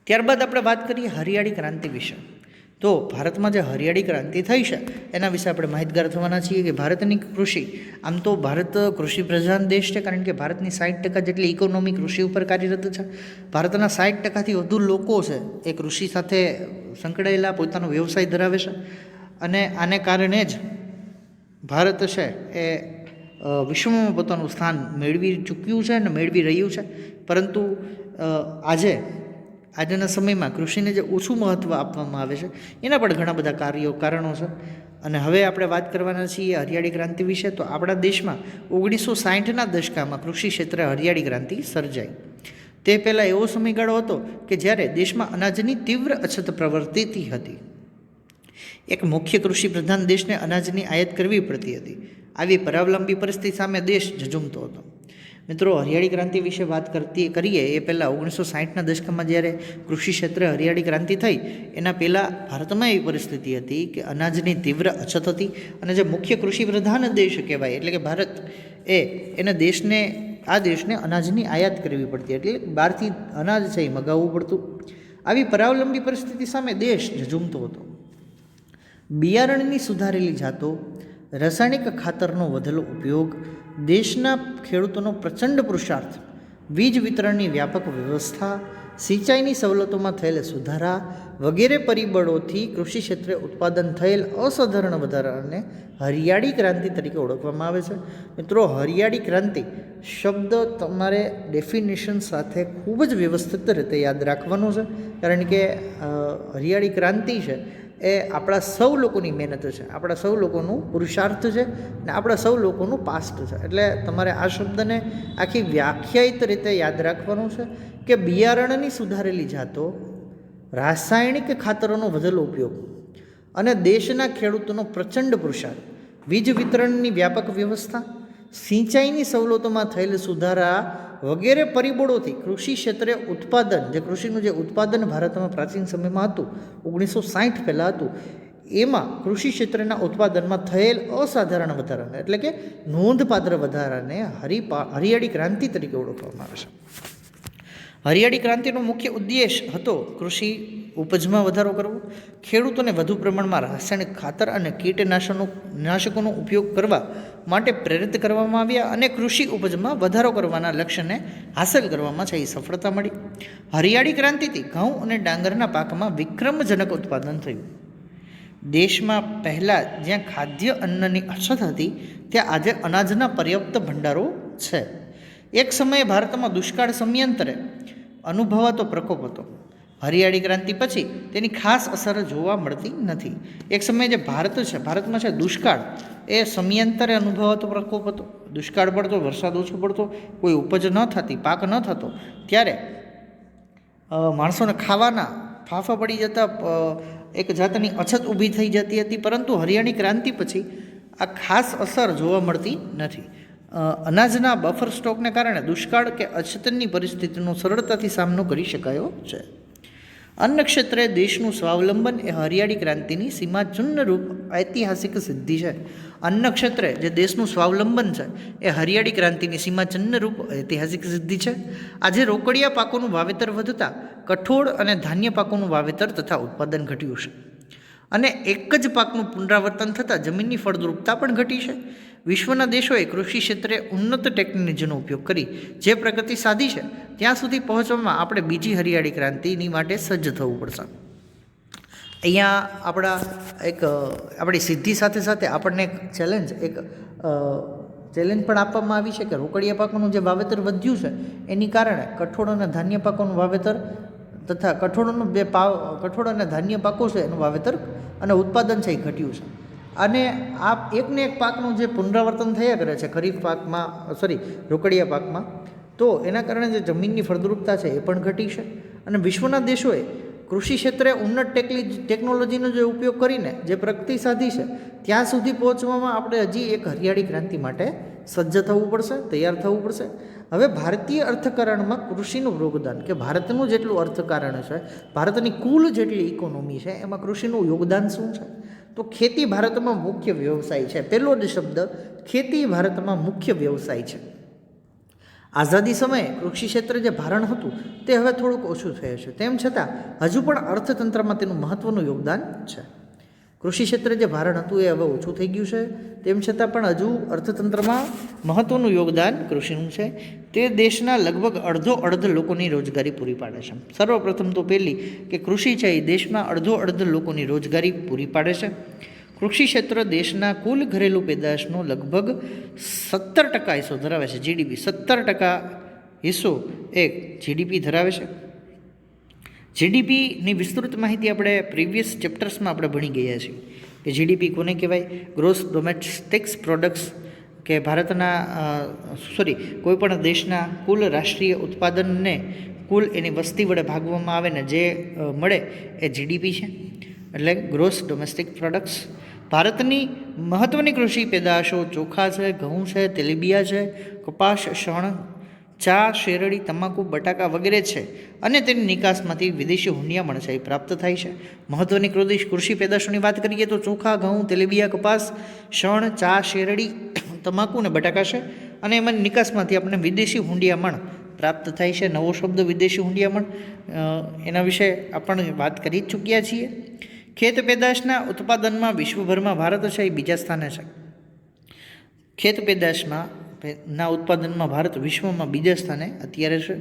[SPEAKER 1] ત્યારબાદ આપણે વાત કરીએ હરિયાળી ક્રાંતિ વિશે. તો ભારતમાં જે હરિયાળી ક્રાંતિ થઈ છે એના વિશે આપણે માહિતગાર થવાના છીએ કે ભારતની કૃષિ, આમ તો ભારત કૃષિ પ્રધાન દેશ છે, કારણ કે ભારતની 60% જેટલી ઇકોનોમી કૃષિ ઉપર કાર્યરત છે. ભારતના 60%થી વધુ લોકો છે એ કૃષિ સાથે સંકળાયેલા પોતાનો વ્યવસાય ધરાવે છે. અને આને કારણે જ ભારત છે એ વિશ્વમાં પોતાનું સ્થાન મેળવી ચૂક્યું છે અને મેળવી રહ્યું છે. પરંતુ આજના સમયમાં કૃષિને જે ઓછું મહત્ત્વ આપવામાં આવે છે એના પણ ઘણા બધા કારણો છે. અને હવે આપણે વાત કરવાના છીએ હરિયાળી ક્રાંતિ વિશે. તો આપણા દેશમાં 1960ના દશકામાં કૃષિ ક્ષેત્રે હરિયાળી ક્રાંતિ સર્જાઈ. તે પહેલાં એવો સમયગાળો હતો કે જ્યારે દેશમાં અનાજની તીવ્ર અછત પ્રવર્તતી હતી. એક મુખ્ય કૃષિ પ્રધાન દેશને અનાજની આયાત કરવી પડતી હતી. આવી પરાવલંબી પરિસ્થિતિ સામે દેશ ઝઝૂમતો હતો. મિત્રો, હરિયાળી ક્રાંતિ વિશે વાત કરીએ એ પહેલાં 1960ના દશકમાં જ્યારે કૃષિ ક્ષેત્રે હરિયાળી ક્રાંતિ થઈ એના પહેલાં ભારતમાં એવી પરિસ્થિતિ હતી કે અનાજની તીવ્ર અછત હતી. અને જે મુખ્ય કૃષિ પ્રધાન દેશ કહેવાય એટલે કે ભારત, આ દેશને અનાજની આયાત કરવી પડતી, એટલે બહારથી અનાજ છે એ મગાવવું પડતું. આવી પરાવલંબી પરિસ્થિતિ સામે દેશ ઝઝૂમતો હતો. બિયારણની સુધારેલી જાતો, રાસાયણિક ખાતરનો વધેલો ઉપયોગ, દેશના ખેડૂતોનો પ્રચંડ પુરુષાર્થ, વીજ વિતરણની વ્યાપક વ્યવસ્થા, સિંચાઈની સવલતોમાં થયેલ સુધારા વગેરે પરિબળોથી કૃષિ ક્ષેત્રે ઉત્પાદન થયેલ અસાધારણ વધારાને હરિયાળી ક્રાંતિ તરીકે ઓળખવામાં આવે છે. મિત્રો, હરિયાળી ક્રાંતિ શબ્દ તમારે ડેફિનેશન સાથે ખૂબ જ વ્યવસ્થિત રીતે યાદ રાખવાનો છે, કારણ કે હરિયાળી ક્રાંતિ છે એ આપણા સૌ લોકોની મહેનત છે, આપણા સૌ લોકોનું પુરુષાર્થ છે ને આપણા સૌ લોકોનું પાસ્ટ છે. એટલે તમારે આ શબ્દને આખી વ્યાખ્યાયિત રીતે યાદ રાખવાનું છે કે બિયારણની સુધારેલી જાતો, રાસાયણિક ખાતરોનો વધેલો ઉપયોગ અને દેશના ખેડૂતોનો પ્રચંડ પુરુષાર્થ, વીજ વિતરણની વ્યાપક વ્યવસ્થા, સિંચાઈની સવલતોમાં થયેલ સુધારા વગેરે પરિબળોથી કૃષિ ક્ષેત્રે ઉત્પાદન, જે કૃષિનું જે ઉત્પાદન ભારતમાં પ્રાચીન સમયમાં હતું, 1960 પહેલાં હતું, એમાં કૃષિ ક્ષેત્રના ઉત્પાદનમાં થયેલ અસાધારણ વધારાને એટલે કે નોંધપાત્ર વધારાને હરિયાળી ક્રાંતિ તરીકે ઓળખવામાં આવે છે. હરિયાળી ક્રાંતિનો મુખ્ય ઉદ્દેશ હતો કૃષિ ઉપજમાં વધારો કરવો, ખેડૂતોને વધુ પ્રમાણમાં રાસાયણિક ખાતર અને કીટનાશકોનો ઉપયોગ કરવા માટે પ્રેરિત કરવામાં આવ્યા અને કૃષિ ઉપજમાં વધારો કરવાના લક્ષ્યને હાંસલ કરવામાં છે એ સફળતા મળી. હરિયાળી ક્રાંતિથી ઘઉં અને ડાંગરના પાકમાં વિક્રમજનક ઉત્પાદન થયું. દેશમાં પહેલાં જ્યાં ખાદ્ય અન્નની અછત હતી ત્યાં આજે અનાજના પર્યાપ્ત ભંડારો છે. એક સમયે ભારતમાં દુષ્કાળ સમયાંતરે અનુભવાતો પ્રકોપ હતો. હરિયાળી ક્રાંતિ પછી તેની ખાસ અસર જોવા મળતી નથી. એક સમયે જે ભારતમાં છે દુષ્કાળ એ સમયાંતરે અનુભવાતો પ્રકોપ હતો. દુષ્કાળ પડતો, વરસાદ ઓછો પડતો, કોઈ ઉપજ ન થતી, પાક ન થતો, ત્યારે માણસોને ખાવાના ફાંફા પડી જતા, એક જાતની અછત ઊભી થઈ જતી હતી. પરંતુ હરિયાળી ક્રાંતિ પછી આ ખાસ અસર જોવા મળતી નથી. અનાજના બફર સ્ટોકને કારણે દુષ્કાળ કે અછતની પરિસ્થિતિનો સરળતાથી સામનો કરી શકાયો છે. અન્ન ક્ષેત્રે દેશનું સ્વાવલંબન એ હરિયાળી ક્રાંતિની સીમાચૂન્નરૂપ ઐતિહાસિક સિદ્ધિ છે. અન્ન ક્ષેત્રે જે દેશનું સ્વાવલંબન છે એ હરિયાળી ક્રાંતિની સીમાચૂન્નરૂપ ઐતિહાસિક સિદ્ધિ છે. આજે રોકડિયા પાકોનું વાવેતર વધતા કઠોળ અને ધાન્ય પાકોનું વાવેતર તથા ઉત્પાદન ઘટ્યું છે. અને એક જ પાકનું પુનરાવર્તન થતાં જમીનની ફળદ્રુપતા પણ ઘટી છે. વિશ્વના દેશોએ કૃષિ ક્ષેત્રે ઉન્નત ટેકનોલોજીનો ઉપયોગ કરી જે પ્રગતિ સાધી છે ત્યાં સુધી પહોંચવામાં આપણે બીજી હરિયાળી ક્રાંતિની માટે સજ્જ થવું પડશે. અહીંયા આપણી સિદ્ધિ સાથે સાથે આપણને એક ચેલેન્જ પણ આપવામાં આવી છે કે રોકડિયા પાકોનું જે વાવેતર વધ્યું છે એની કારણે કઠોળ અને ધાન્ય પાકોનું વાવેતર તથા કઠોળ અને ધાન્ય પાકો છે એનું વાવેતર અને ઉત્પાદન છે એ ઘટ્યું છે. અને આ એકને એક પાકનું જે પુનરાવર્તન થયા કરે છે રોકડિયા પાકમાં, તો એના કારણે જે જમીનની ફળદ્રુપતા છે એ પણ ઘટી છે. અને વિશ્વના દેશોએ કૃષિ ક્ષેત્રે ઉન્નત ટેકનોલોજીનો જે ઉપયોગ કરીને જે પ્રગતિ સાધી છે ત્યાં સુધી પહોંચવામાં આપણે હજી એક હરિયાળી ક્રાંતિ માટે સજ્જ થવું પડશે, તૈયાર થવું પડશે. હવે ભારતીય અર્થકારણમાં કૃષિનું યોગદાન કે ભારતનું જેટલું અર્થકારણ છે, ભારતની કુલ જેટલી ઇકોનોમી છે એમાં કૃષિનું યોગદાન શું છે? તો ખેતી ભારતમાં મુખ્ય વ્યવસાય છે. પહેલો જ શબ્દ ખેતી ભારતમાં મુખ્ય વ્યવસાય છે. આઝાદી સમયે કૃષિ ક્ષેત્રે જે ભારણ હતું તે હવે થોડુંક ઓછું થયું છે. તેમ છતાં હજુ પણ અર્થતંત્રમાં તેનું મહત્ત્વનું યોગદાન છે. કૃષિ ક્ષેત્રે જે ભારણ હતું એ હવે ઓછું થઈ ગયું છે. તેમ છતાં પણ હજુ અર્થતંત્રમાં મહત્ત્વનું યોગદાન કૃષિનું છે. તે દેશના લગભગ અડધો લોકોની રોજગારી પૂરી પાડે છે. સર્વપ્રથમ તો પહેલી કે કૃષિ છે એ દેશના અડધો લોકોની રોજગારી પૂરી પાડે છે. કૃષિ ક્ષેત્ર દેશના કુલ ઘરેલું પેદાશનો લગભગ 17% હિસ્સો ધરાવે છે. જીડીપી 17% હિસ્સો જીડીપી ધરાવે છે. જીડીપીની વિસ્તૃત માહિતી આપણે પ્રીવિયસ ચેપ્ટર્સમાં આપણે ભણી ગયા છીએ કે જીડીપી કોને કહેવાય? ગ્રોસ ડોમેસ્ટિક પ્રોડક્ટ્સ, કે કોઈપણ દેશના કુલ રાષ્ટ્રીય ઉત્પાદનને કુલ એની વસ્તી વડે ભાગવામાં આવે ને જે મળે એ જીડીપી છે, એટલે ગ્રોસ ડોમેસ્ટિક પ્રોડક્ટ્સ. ભારતની મહત્ત્વની કૃષિ પેદાશો ચોખા છે, ઘઉં છે, તેલીબિયાં છે, કપાસ, શણ, ચા, શેરડી, તમાકુ, બટાકા વગેરે છે. અને તેની નિકાસમાંથી વિદેશી હુંડિયામણ છે એ પ્રાપ્ત થાય છે. મહત્ત્વની કૃષિ પેદાશોની વાત કરીએ તો ચોખા, ઘઉં, તેલીબિયાં, કપાસ, શણ, ચા, શેરડી, તમાકુ અને બટાકા છે. અને એમાં નિકાસમાંથી આપણને વિદેશી હુંડિયામણ પ્રાપ્ત થાય છે. નવો શબ્દ વિદેશી હુંડિયામણ, એના વિશે આપણે વાત કરી જ ચૂક્યા છીએ. ખેત પેદાશના ઉત્પાદનમાં વિશ્વભરમાં ભારત છે એ બીજા સ્થાને છે. ખેત પેદાશમાં ઉત્પાદનમાં ભારત વિશ્વમાં બીજા સ્થાને અત્યારે છે.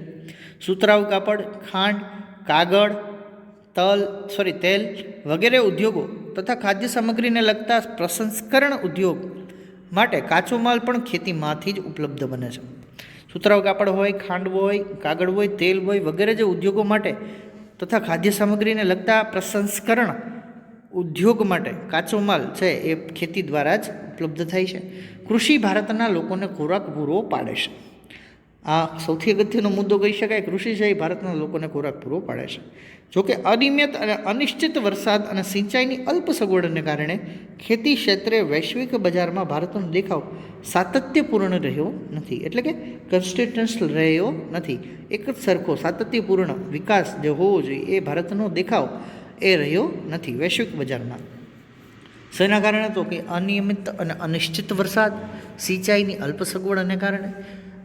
[SPEAKER 1] સુતરાઉ કાપડ, ખાંડ, કાગળ, તેલ વગેરે ઉદ્યોગો તથા ખાદ્ય સામગ્રીને લગતા પ્રસંસ્કરણ ઉદ્યોગ માટે કાચો માલ પણ ખેતીમાંથી જ ઉપલબ્ધ બને છે. સુતરાઉ કાપડ હોય, ખાંડ હોય, કાગળ હોય, તેલ હોય વગેરે જે ઉદ્યોગો માટે તથા ખાદ્ય સામગ્રીને લગતા પ્રસંસ્કરણ ઉદ્યોગ માટે કાચો માલ છે એ ખેતી દ્વારા જ ઉપલબ્ધ થાય છે. કૃષિ ભારતના લોકોને ખોરાક પૂરો પાડે છે. આ સૌથી અગત્યનો મુદ્દો કહી શકાય. કૃષિ છે એ ભારતના લોકોને ખોરાક પૂરો પાડે છે. જોકે અનિયમિત અને અનિશ્ચિત વરસાદ અને સિંચાઈની અલ્પ સગવડને કારણે ખેતી ક્ષેત્રે વૈશ્વિક બજારમાં ભારતનો દેખાવ સાતત્યપૂર્ણ રહ્યો નથી, એટલે કે કન્સિસ્ટન્સ રહ્યો નથી. એક જ સરખો સાતત્યપૂર્ણ વિકાસ જે હોવો જોઈએ એ ભારતનો દેખાવ એ રહ્યો નથી વૈશ્વિક બજારમાં. શેના કારણે? તો કે અનિયમિત અને અનિશ્ચિત વરસાદ, સિંચાઈની અલ્પ સગવડને કારણે.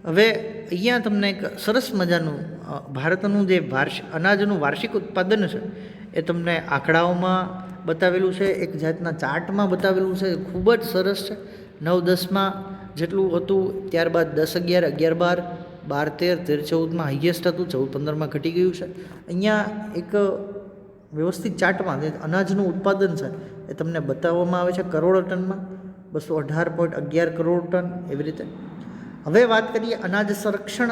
[SPEAKER 1] હવે અહીંયા તમને એક સરસ મજાનું ભારતનું જે અનાજનું વાર્ષિક ઉત્પાદન છે એ તમને આંકડાઓમાં બતાવેલું છે, એક જાતના ચાર્ટમાં બતાવેલું છે. ખૂબ જ સરસ છે. 9-10માં જેટલું હતું, ત્યારબાદ 10-11, 11-12, 12-13, 13-14માં હાઈએસ્ટ હતું, 14-15માં ઘટી ગયું છે. અહીંયા એક વ્યવસ્થિત ચાર્ટમાં અનાજનું ઉત્પાદન છે એ તમને બતાવવામાં આવે છે કરોડ ટનમાં, 218.11 કરોડ ટન એવી રીતે. હવે વાત કરીએ અનાજ સંરક્ષણ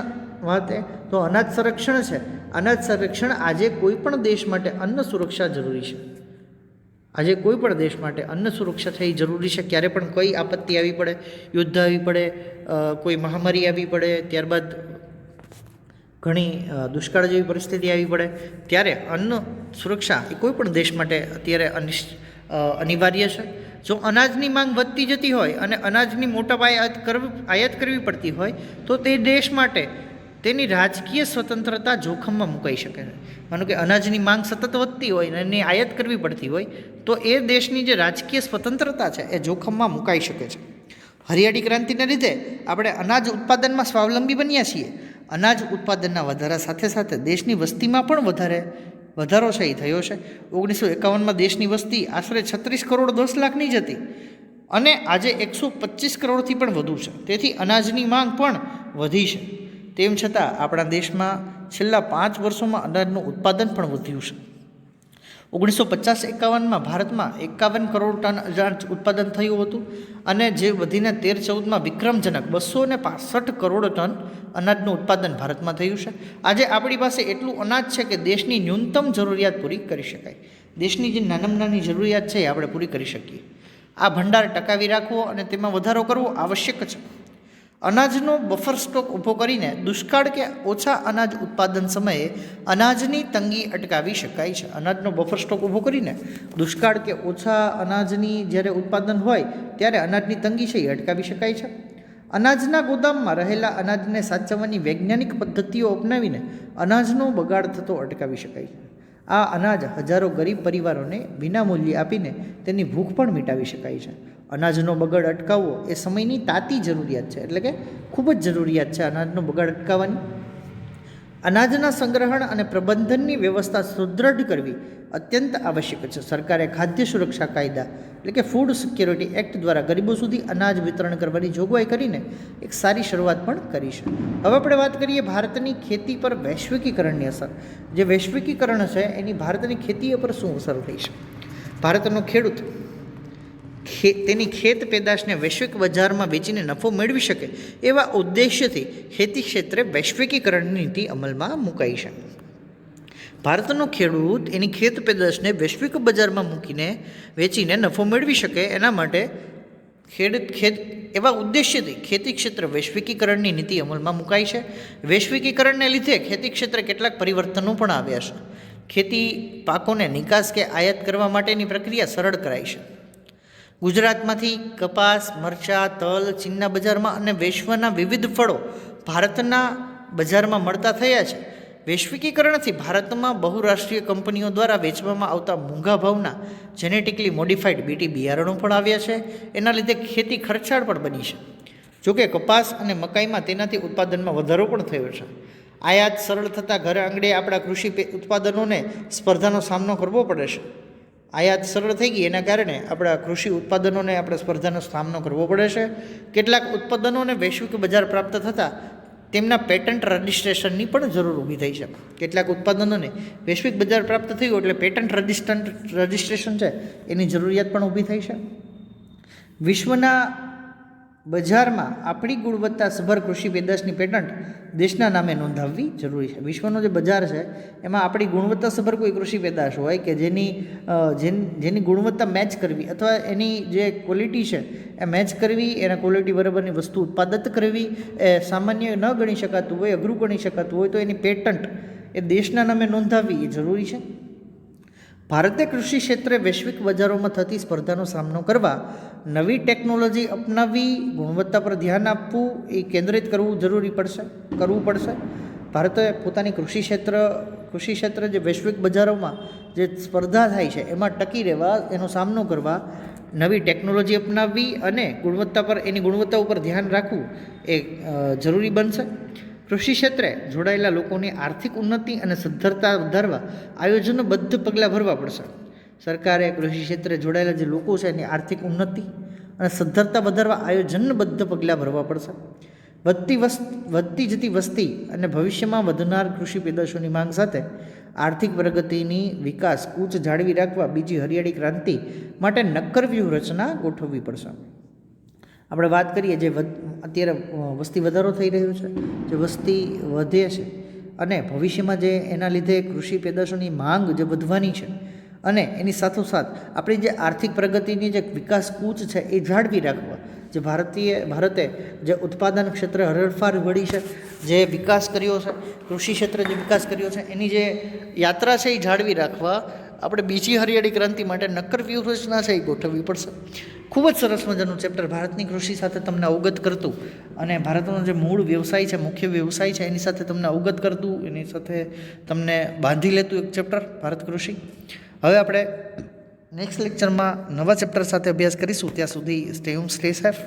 [SPEAKER 1] વાતે, તો અનાજ સંરક્ષણ છે. અનાજ સંરક્ષણ આજે કોઈપણ દેશ માટે અન્ન સુરક્ષા જરૂરી છે. આજે કોઈપણ દેશ માટે અન્ન સુરક્ષા છે એ જરૂરી છે. ક્યારે પણ કોઈ આપત્તિ આવી પડે, યુદ્ધ આવી પડે, કોઈ મહામારી આવી પડે, ત્યારબાદ ઘણી દુષ્કાળ જેવી પરિસ્થિતિ આવી પડે ત્યારે અન્ન સુરક્ષા એ કોઈપણ દેશ માટે અત્યારે અનિવાર્ય છે. જો અનાજની માંગ વધતી જતી હોય અને અનાજની મોટા પાયે આયાત કરવી પડતી હોય તો તે દેશ માટે તેની રાજકીય સ્વતંત્રતા જોખમમાં મુકાઈ શકે છે. માનો કે અનાજની માંગ સતત વધતી હોય અને એની આયાત કરવી પડતી હોય તો એ દેશની જે રાજકીય સ્વતંત્રતા છે એ જોખમમાં મુકાઈ શકે છે. હરિયાળી ક્રાંતિને લીધે આપણે અનાજ ઉત્પાદનમાં સ્વાવલંબી બન્યા છીએ. અનાજ ઉત્પાદનના વધારા સાથે સાથે દેશની વસ્તીમાં પણ વધારો છે એ થયો છે. 1951માં દેશની વસ્તી આશરે 36 કરોડ 10 લાખની જ હતી અને આજે 125 કરોડથી પણ વધુ છે. તેથી અનાજની માંગ પણ વધી છે. તેમ છતાં આપણા દેશમાં છેલ્લા 5 વર્ષોમાં અનાજનું ઉત્પાદન પણ વધ્યું છે. 1950-51માં ભારતમાં 51 કરોડ ટન અનાજ ઉત્પાદન થયું હતું અને જે વધીને 13-14માં વિક્રમજનક 265 કરોડ ટન અનાજનું ઉત્પાદન ભારતમાં થયું છે. આજે આપણી પાસે એટલું અનાજ છે કે દેશની ન્યૂનતમ જરૂરિયાત પૂરી કરી શકાય. દેશની જે નાનામાં નાની જરૂરિયાત છે એ આપણે પૂરી કરી શકીએ. આ ભંડાર ટકાવી રાખવો અને તેમાં વધારો કરવો આવશ્યક છે. અનાજનો બફર સ્ટોક ઊભો કરીને દુષ્કાળ કે ઓછા અનાજ ઉત્પાદન સમયે અનાજની તંગી અટકાવી શકાય છે. અનાજનો બફર સ્ટોક ઊભો કરીને દુષ્કાળ કે ઓછા અનાજની જ્યારે ઉત્પાદન હોય ત્યારે અનાજની તંગી છે એ અટકાવી શકાય છે. અનાજના ગોદામમાં રહેલા અનાજને સાચવવાની વૈજ્ઞાનિક પદ્ધતિઓ અપનાવીને અનાજનો બગાડ થતો અટકાવી શકાય છે. આ અનાજ હજારો ગરીબ પરિવારોને વિનામૂલ્યે આપીને તેની ભૂખ પણ મિટાવી શકાય છે. અનાજનો બગાડ અટકાવવો એ સમયની તાતી જરૂરિયાત છે, એટલે કે ખૂબ જ જરૂરિયાત છે અનાજનો બગાડ અટકાવવાની. અનાજના સંગ્રહણ અને પ્રબંધનની વ્યવસ્થા સુદૃઢ કરવી અત્યંત આવશ્યક છે. સરકારે ખાદ્ય સુરક્ષા કાયદા એટલે કે ફૂડ સિક્યોરિટી એક્ટ દ્વારા ગરીબો સુધી અનાજ વિતરણ કરવાની જોગવાઈ કરીને એક સારી શરૂઆત પણ કરી છે. હવે આપણે વાત કરીએ ભારતની ખેતી પર વૈશ્વિકીકરણની અસર. જે વૈશ્વિકીકરણ છે એની ભારતની ખેતી પર શું અસર થઈ છે? ભારતનો ખેડૂત તેની ખેત પેદાશને વૈશ્વિક બજારમાં વેચીને નફો મેળવી શકે એવા ઉદ્દેશ્યથી ખેતી ક્ષેત્રે વૈશ્વિકીકરણની નીતિ અમલમાં મુકાઈ છે. ભારતનો ખેડૂત એની ખેત પેદાશને વૈશ્વિક બજારમાં મૂકીને વેચીને નફો મેળવી શકે એના માટે એવા ઉદ્દેશ્યથી ખેતી ક્ષેત્ર વૈશ્વિકીકરણની નીતિ અમલમાં મુકાઈ છે. વૈશ્વિકીકરણને લીધે ખેતી ક્ષેત્રે કેટલાક પરિવર્તનો પણ આવ્યા છે. ખેતી પાકોને નિકાસ કે આયાત કરવા માટેની પ્રક્રિયા સરળ કરાઈ છે. ગુજરાતમાંથી કપાસ, મરચાં, તલ ચીનના બજારમાં અને વિશ્વના વિવિધ ફળો ભારતના બજારમાં મળતા થયા છે. વૈશ્વિકીકરણથી ભારતમાં બહુરાષ્ટ્રીય કંપનીઓ દ્વારા વેચવામાં આવતા મોંઘા ભાવના જેનેટિકલી મોડિફાઈડ બીટી બિયારણો પણ આવ્યા છે. એના લીધે ખેતી ખર્ચાળ પણ બની છે. જોકે કપાસ અને મકાઈમાં તેનાથી ઉત્પાદનમાં વધારો પણ થયો છે. આયાત સરળ થતાં ઘર આંગણે આપણા કૃષિ ઉત્પાદનોને સ્પર્ધાનો સામનો કરવો પડે છે. આયાત સરળ થઈ ગઈ એના કારણે આપણા કૃષિ ઉત્પાદનોને આપણે સ્પર્ધાનો સામનો કરવો પડે છે. કેટલાક ઉત્પાદનોને વૈશ્વિક બજાર પ્રાપ્ત થતાં તેમના પેટન્ટ રજિસ્ટ્રેશનની પણ જરૂર ઊભી થઈ છે. કેટલાક ઉત્પાદનોને વૈશ્વિક બજાર પ્રાપ્ત થયું એટલે પેટન્ટ રજિસ્ટ્રેશન છે એની જરૂરિયાત પણ ઊભી થઈ છે. વિશ્વના બજારમાં આપણી ગુણવત્તાસભર કૃષિ પેદાશની પેટન્ટ દેશના નામે નોંધાવવી જરૂરી છે. વિશ્વનો જે બજાર છે એમાં આપણી ગુણવત્તાસભર કોઈ કૃષિ પેદાશ હોય કે જેની ગુણવત્તા મેચ કરવી અથવા એની જે ક્વોલિટી છે એ મેચ કરવી, એના ક્વોલિટી બરાબરની વસ્તુ ઉત્પાદિત કરવી એ સામાન્ય ન ગણી શકાતું હોય, અઘરું ગણી શકાતું હોય તો એની પેટન્ટ એ દેશના નામે નોંધાવવી એ જરૂરી છે. ભારતે કૃષિ ક્ષેત્રે વૈશ્વિક બજારોમાં થતી સ્પર્ધાનો સામનો કરવા નવી ટેકનોલોજી અપનાવી, ગુણવત્તા પર ધ્યાન આપવું એ કેન્દ્રિત કરવું પડશે. ભારતે પોતાની કૃષિ ક્ષેત્ર જે વૈશ્વિક બજારોમાં જે સ્પર્ધા થાય છે એમાં ટકી રહેવા, એનો સામનો કરવા નવી ટેકનોલોજી અપનાવવી અને એની ગુણવત્તા ઉપર ધ્યાન રાખવું એ જરૂરી બનશે. કૃષિ ક્ષેત્રે જોડાયેલા લોકોની આર્થિક ઉન્નતિ અને સદ્ધરતા વધારવા આયોજનબદ્ધ પગલાં ભરવા પડશે. સરકારે કૃષિ ક્ષેત્રે જોડાયેલા જે લોકો છે એની આર્થિક ઉન્નતિ અને સદ્ધરતા વધારવા આયોજનબદ્ધ પગલાં ભરવા પડશે. વધતી જતી વસ્તી અને ભવિષ્યમાં વધનાર કૃષિ પેદાશોની માંગ સાથે આર્થિક પ્રગતિની વિકાસ કૂચ જાળવી રાખવા બીજી હરિયાળી ક્રાંતિ માટે નક્કર વ્યૂહરચના ગોઠવવી પડશે. આપણે વાત કરીએ જે અત્યારે વસ્તી વધારો થઈ રહ્યો છે, જે વસ્તી વધે છે અને ભવિષ્યમાં જે એના લીધે કૃષિ પેદાશોની માંગ જે વધવાની છે અને એની સાથોસાથ આપણી જે આર્થિક પ્રગતિની જે વિકાસ કૂચ છે એ જાળવી રાખવા, જે ભારતે જે ઉત્પાદન ક્ષેત્રે હરણફાળ વળી છે, જે વિકાસ કર્યો છે, કૃષિ ક્ષેત્રે જે વિકાસ કર્યો છે એની જે યાત્રા છે એ જાળવી રાખવા આપણે બીજી હરિયાળી ક્રાંતિ માટે નક્કર વ્યૂહરચના છે એ ગોઠવવી પડશે. ખૂબ જ સરસ મજાનું ચેપ્ટર ભારતની કૃષિ સાથે તમને અવગત કરતું અને ભારતનો જે મૂળ વ્યવસાય છે, મુખ્ય વ્યવસાય છે એની સાથે તમને અવગત કરતું, એની સાથે તમને બાંધી લેતું એક ચેપ્ટર ભારત કૃષિ. હવે આપણે નેક્સ્ટ લેક્ચરમાં નવા ચેપ્ટર સાથે અભ્યાસ કરીશું. ત્યાં સુધી સ્ટે હોમ, સ્ટે સેફ.